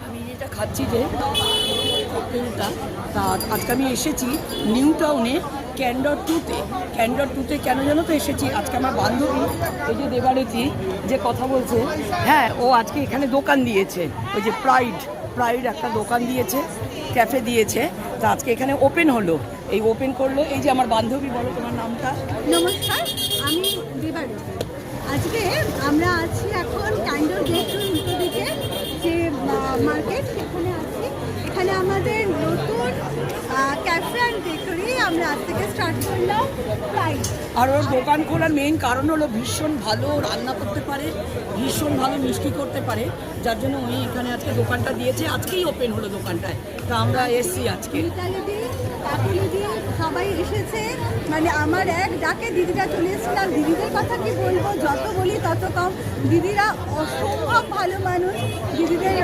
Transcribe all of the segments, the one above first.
আমি যেটা খাচ্ছি যে ককটেলটা, তা আজকে আমি এসেছি নিউ টাউনে ক্যান্ডর টুতে। ক্যান্ডর টুতে কেন জানো তো এসেছি, আজকে আমার বান্ধবী এই যে দেবারতী যে কথা বলছে, হ্যাঁ ও আজকে এখানে দোকান দিয়েছে, ওই যে প্রাইড একটা দোকান দিয়েছে, ক্যাফে দিয়েছে। তা আজকে এখানে ওপেন হলো, এই ওপেন করলো এই যে আমার বান্ধবী। বলো তোমার নামটা। নমস্কার, আমি দেবারতী। আজকে আমরা আছি এখন ক্যান্ডর গেট টু উল্টো দিকে যে মার্কেট, সেখানে আছি। এখানে আমাদের নতুন ক্যাফে অ্যান্ড বেকারি আমরা আজ থেকে স্টার্ট করলাম। প্রাইড আর ওর দোকান খোলার মেইন কারণ হলো ভীষণ ভালো রান্না করতে পারে, ভীষণ ভালো মিষ্টি করতে পারে, যার জন্য উনি এখানে আজকে দোকানটা দিয়েছে। আজকেই ওপেন হলো দোকানটায়, তা আমরা এসছি আজকে। দিদি সবাই এসেছে, মানে আমার এক ডাকে দিদিরা চলে এসেছিলাম। দিদিদের কথা কি বলবো, যত বলি তত কম। দিদিরা অসম্ভব ভালো মানুষ। দিদিদের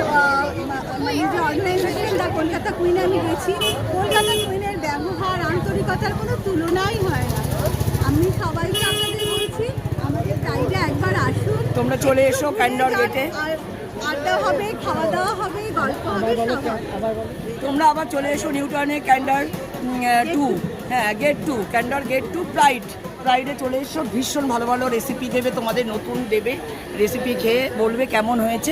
যে অর্গানাইজেশন বা কলকাতা কুইনে আমি গেছি, কলকাতা কুইনের ব্যবহার আন্তরিকতার কোনো তুলনাই হয় না। আমি সবাইকে আপনাদের বলছি আমাদের প্রাইডে একবার আসুন, তোমরা চলে এসো ক্যান্ডর গেটে। আড্ডা হবে, খাওয়া দাওয়া হবে, গল্প হবে। তোমরা আবার চলে এসো নিউ টাউনে ক্যান্ডর টু, হ্যাঁ gate two, Candor gate two প্রাইডে চলে এসো। ভীষণ ভালো ভালো রেসিপি দেবে তোমাদের, নতুন দেবে রেসিপি, খেয়ে বলবে কেমন হয়েছে।